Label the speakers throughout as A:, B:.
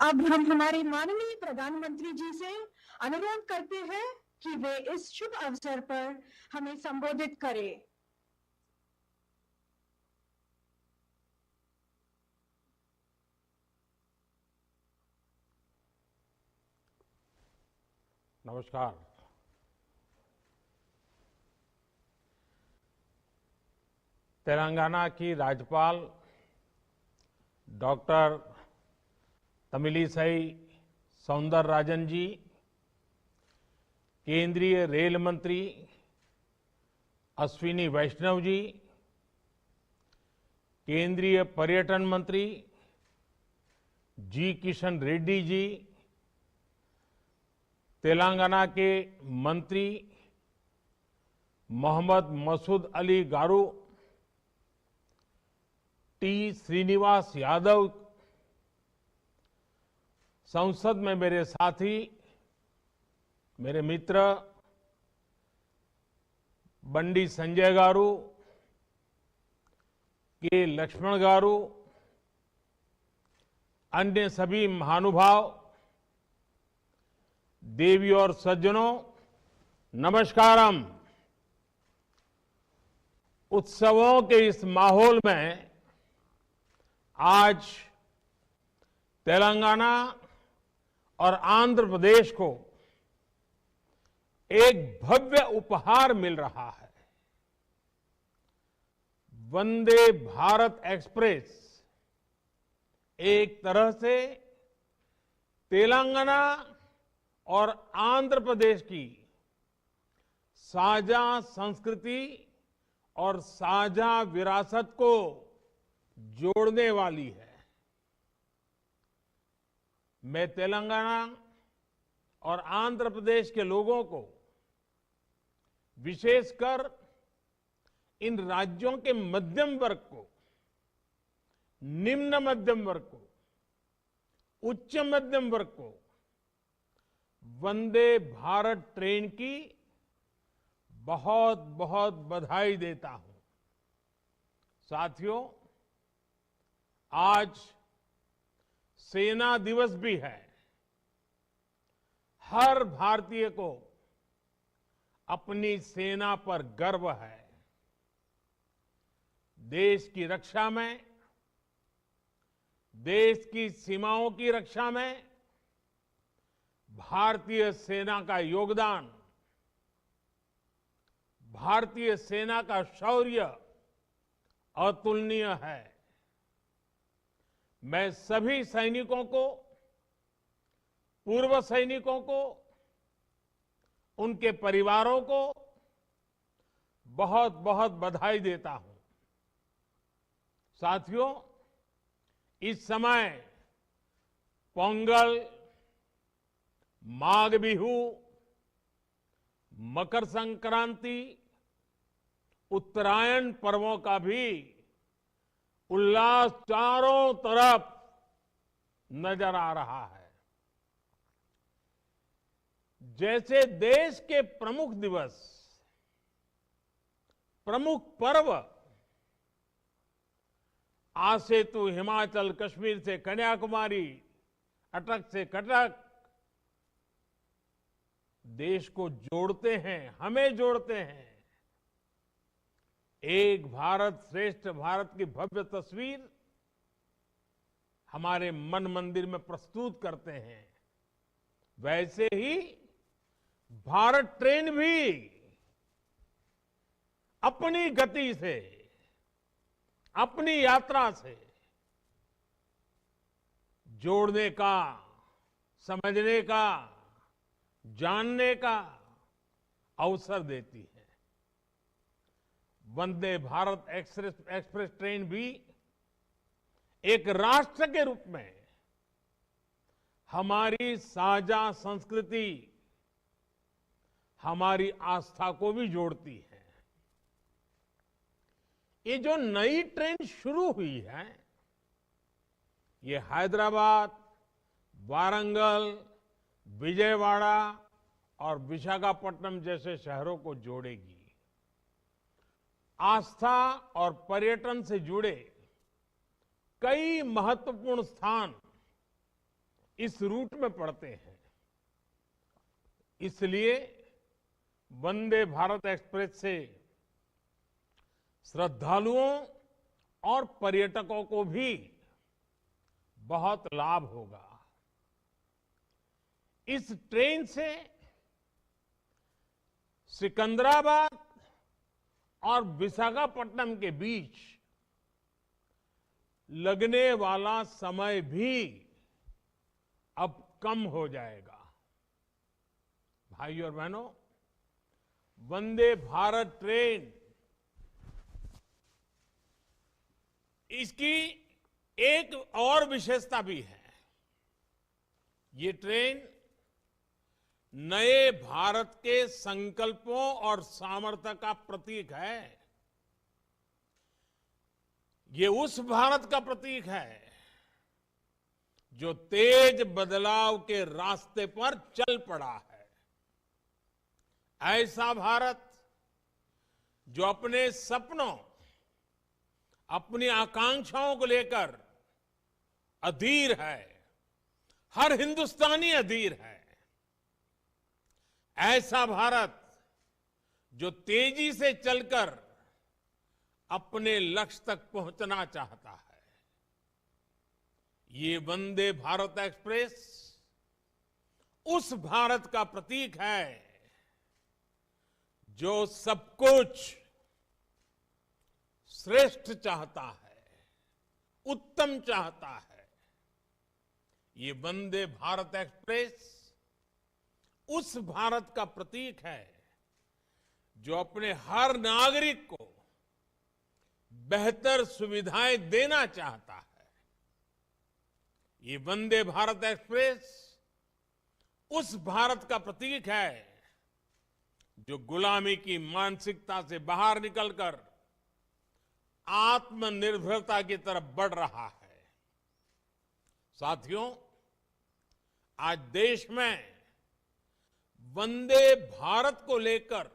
A: अब हम हमारे माननीय प्रधानमंत्री जी से अनुरोध करते हैं कि वे इस शुभ अवसर पर हमें संबोधित करें।
B: नमस्कार। तेलंगाना की राज्यपाल डॉक्टर तमिलिसाई सौंदरराजन जी, केंद्रीय रेल मंत्री अश्विनी वैष्णव जी, केंद्रीय पर्यटन मंत्री जी किशन रेड्डी जी, तेलंगाना के मंत्री मोहम्मद मसूद अली गारू, टी श्रीनिवास यादव, संसद में मेरे साथी, मेरे मित्र बंडी संजय गारू, के लक्ष्मण गारू, अन्य सभी महानुभाव, देवी और सज्जनों, नमस्कारम। उत्सवों के इस माहौल में आज तेलंगाना और आंध्र प्रदेश को एक भव्य उपहार मिल रहा है। वंदे भारत एक्सप्रेस एक तरह से तेलंगाना और आंध्र प्रदेश की साझा संस्कृति और साझा विरासत को जोड़ने वाली है। मैं तेलंगाना और आंध्र प्रदेश के लोगों को, विशेषकर इन राज्यों के मध्यम वर्ग को, निम्न मध्यम वर्ग को, उच्च मध्यम वर्ग को वंदे भारत ट्रेन की बहुत बहुत बधाई देता हूं। साथियों, आज सेना दिवस भी है। हर भारतीय को अपनी सेना पर गर्व है। देश की रक्षा में, देश की सीमाओं की रक्षा में भारतीय सेना का योगदान, भारतीय सेना का शौर्य अतुलनीय है। मैं सभी सैनिकों को, पूर्व सैनिकों को, उनके परिवारों को बहुत बहुत बधाई देता हूं। साथियों, इस समय पोंगल, माघ बिहू, मकर संक्रांति, उत्तरायण पर्वों का भी उल्लास चारों तरफ नजर आ रहा है। जैसे देश के प्रमुख दिवस, प्रमुख पर्व आज से तो हिमाचल, कश्मीर से कन्याकुमारी, अटक से कटक देश को जोड़ते हैं, हमें जोड़ते हैं। एक भारत श्रेष्ठ भारत की भव्य तस्वीर हमारे मन मंदिर में प्रस्तुत करते हैं। वैसे ही भारत ट्रेन भी अपनी गति से, अपनी यात्रा से जोड़ने का, समझने का, जानने का अवसर देती है। वंदे भारत एक्सप्रेस ट्रेन भी एक राष्ट्र के रूप में हमारी साझा संस्कृति, हमारी आस्था को भी जोड़ती है। ये जो नई ट्रेन शुरू हुई है, ये हैदराबाद, वारंगल, विजयवाड़ा और विशाखापट्टनम जैसे शहरों को जोड़ेगी। आस्था और पर्यटन से जुड़े कई महत्वपूर्ण स्थान इस रूट में पड़ते हैं। इसलिए वंदे भारत एक्सप्रेस से श्रद्धालुओं और पर्यटकों को भी बहुत लाभ होगा। इस ट्रेन से सिकंदराबाद और विशाखापट्टनम के बीच लगने वाला समय भी अब कम हो जाएगा। भाइयों और बहनों, वंदे भारत ट्रेन इसकी एक और विशेषता भी है। ये ट्रेन नए भारत के संकल्पों और सामर्थ्य का प्रतीक है। ये उस भारत का प्रतीक है जो तेज बदलाव के रास्ते पर चल पड़ा है। ऐसा भारत जो अपने सपनों, अपनी आकांक्षाओं को लेकर अधीर है। हर हिंदुस्तानी अधीर है। ऐसा भारत जो तेजी से चलकर अपने लक्ष्य तक पहुंचना चाहता है। ये वंदे भारत एक्सप्रेस उस भारत का प्रतीक है जो सब कुछ श्रेष्ठ चाहता है, उत्तम चाहता है। ये वंदे भारत एक्सप्रेस उस भारत का प्रतीक है जो अपने हर नागरिक को बेहतर सुविधाएं देना चाहता है। ये वंदे भारत एक्सप्रेस उस भारत का प्रतीक है जो गुलामी की मानसिकता से बाहर निकलकर आत्मनिर्भरता की तरफ बढ़ रहा है। साथियों, आज देश में वंदे भारत को लेकर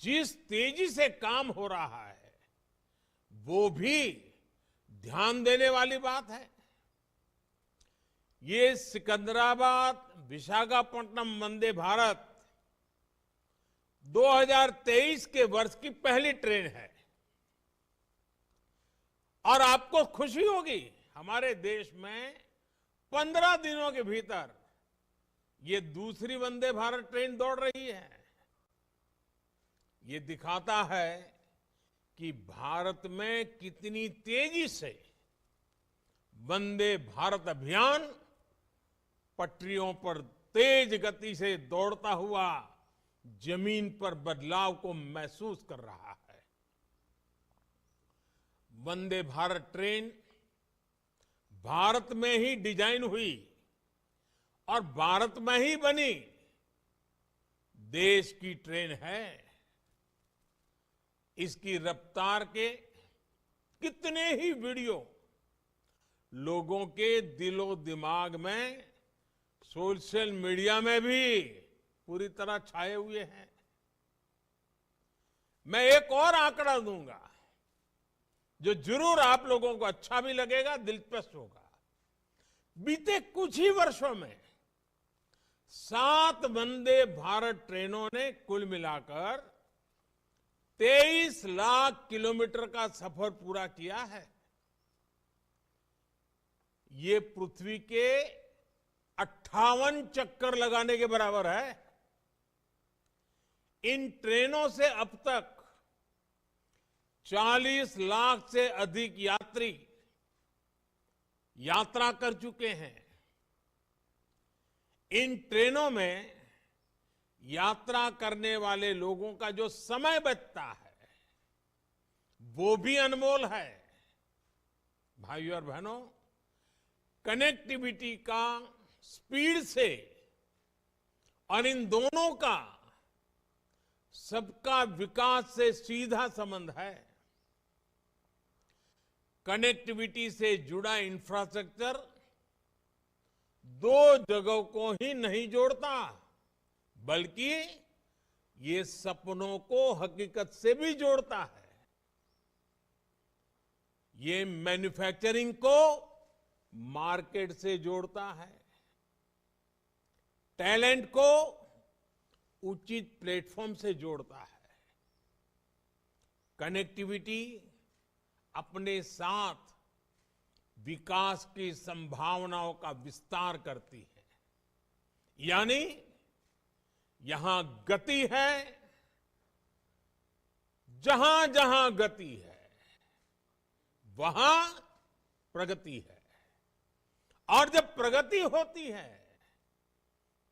B: जिस तेजी से काम हो रहा है वो भी ध्यान देने वाली बात है। ये सिकंदराबाद विशाखापट्टनम वंदे भारत 2023 के वर्ष की पहली ट्रेन है। और आपको खुशी होगी, हमारे देश में 15 दिनों के भीतर ये दूसरी वंदे भारत ट्रेन दौड़ रही है। ये दिखाता है कि भारत में कितनी तेजी से वंदे भारत अभियान पटरियों पर तेज गति से दौड़ता हुआ जमीन पर बदलाव को महसूस कर रहा है। वंदे भारत ट्रेन भारत में ही डिजाइन हुई और भारत में ही बनी देश की ट्रेन है। इसकी रफ्तार के कितने ही वीडियो लोगों के दिलो दिमाग में, सोशल मीडिया में भी पूरी तरह छाए हुए हैं। मैं एक और आंकड़ा दूंगा जो जरूर आप लोगों को अच्छा भी लगेगा, दिलचस्प होगा। बीते कुछ ही वर्षों में 7 वंदे भारत ट्रेनों ने कुल मिलाकर 23 लाख किलोमीटर का सफर पूरा किया है। ये पृथ्वी के 58 चक्कर लगाने के बराबर है। इन ट्रेनों से अब तक 40 लाख से अधिक यात्री यात्रा कर चुके हैं। इन ट्रेनों में यात्रा करने वाले लोगों का जो समय बचता है वो भी अनमोल है। भाइयों और बहनों, कनेक्टिविटी का स्पीड से और इन दोनों का सबका विकास से सीधा संबंध है। कनेक्टिविटी से जुड़ा इंफ्रास्ट्रक्चर 2 जगहों को ही नहीं जोड़ता, बल्कि ये सपनों को हकीकत से भी जोड़ता है। ये मैन्युफैक्चरिंग को मार्केट से जोड़ता है, टैलेंट को उचित प्लेटफॉर्म से जोड़ता है, कनेक्टिविटी अपने साथ विकास की संभावनाओं का विस्तार करती है। यानी यहां गति है, जहां जहां गति है वहां प्रगति है, और जब प्रगति होती है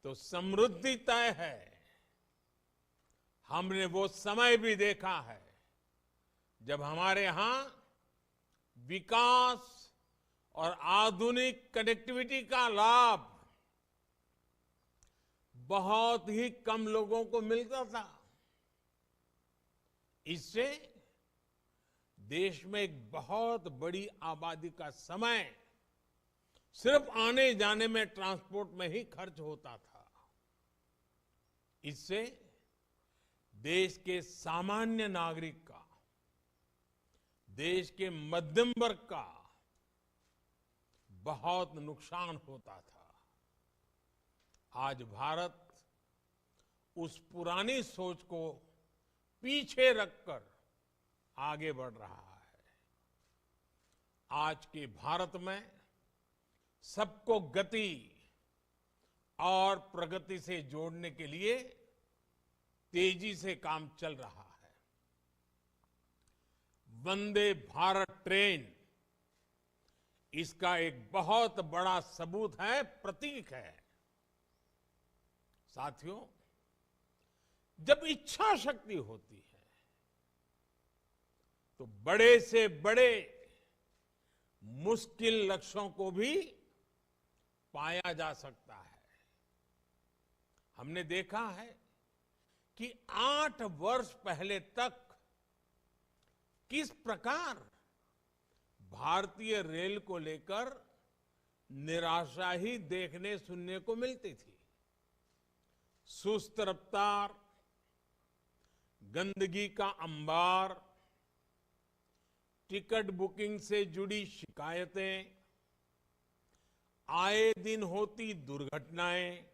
B: तो समृद्धि तय है। हमने वो समय भी देखा है जब हमारे यहां विकास और आधुनिक कनेक्टिविटी का लाभ बहुत ही कम लोगों को मिलता था। इससे देश में एक बहुत बड़ी आबादी का समय सिर्फ आने जाने में, ट्रांसपोर्ट में ही खर्च होता था। इससे देश के सामान्य नागरिक का, देश के मध्यम वर्ग का बहुत नुकसान होता था। आज भारत उस पुरानी सोच को पीछे रखकर आगे बढ़ रहा है। आज के भारत में सबको गति और प्रगति से जोड़ने के लिए तेजी से काम चल रहा है। वंदे भारत ट्रेन इसका एक बहुत बड़ा सबूत है, प्रतीक है। साथियों, जब इच्छा शक्ति होती है तो बड़े से बड़े मुश्किल लक्ष्यों को भी पाया जा सकता है। हमने देखा है कि 8 वर्ष पहले तक किस प्रकार भारतीय रेल को लेकर निराशा ही देखने सुनने को मिलती थी। सुस्त रफ्तार, गंदगी का अंबार, टिकट बुकिंग से जुड़ी शिकायतें, आए दिन होती दुर्घटनाएं,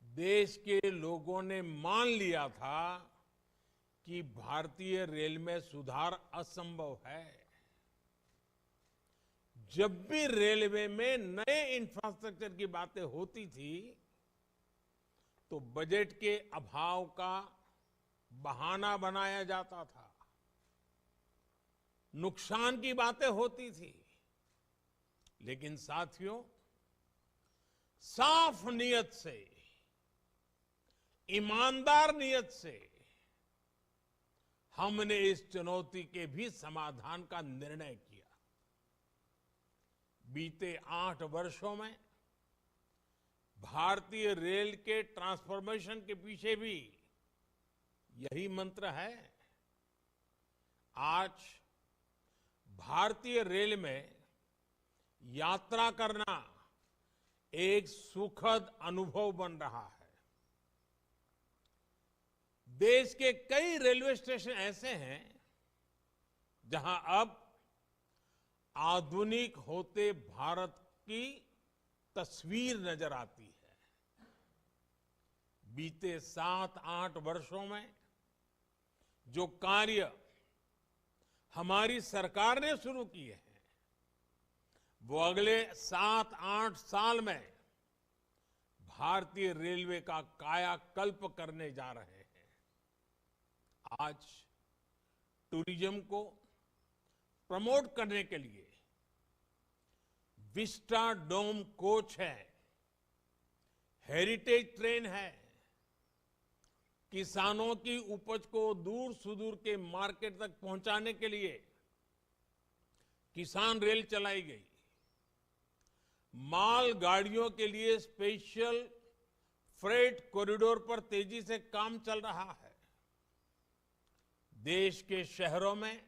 B: देश के लोगों ने मान लिया था कि भारतीय रेल में सुधार असंभव है। जब भी रेलवे में नए इंफ्रास्ट्रक्चर की बातें होती थी तो बजट के अभाव का बहाना बनाया जाता था, नुकसान की बातें होती थी। लेकिन साथियों, साफ नीयत से, ईमानदार नीयत से हमने इस चुनौती के भी समाधान का निर्णय किया। बीते 8 वर्षों में भारतीय रेल के ट्रांसफॉर्मेशन के पीछे भी यही मंत्र है। आज भारतीय रेल में यात्रा करना एक सुखद अनुभव बन रहा है। देश के कई रेलवे स्टेशन ऐसे हैं जहां अब आधुनिक होते भारत की तस्वीर नजर आती है। बीते 7-8 वर्षों में जो कार्य हमारी सरकार ने शुरू किए हैं वो अगले 7-8 साल में भारतीय रेलवे का कायाकल्प करने जा रहे हैं। आज टूरिज्म को प्रमोट करने के लिए विस्टा डोम कोच है, हेरिटेज ट्रेन है, किसानों की उपज को दूर सुदूर के मार्केट तक पहुंचाने के लिए किसान रेल चलाई गई, माल गाड़ियों के लिए स्पेशल फ्रेट कॉरिडोर पर तेजी से काम चल रहा है। देश के शहरों में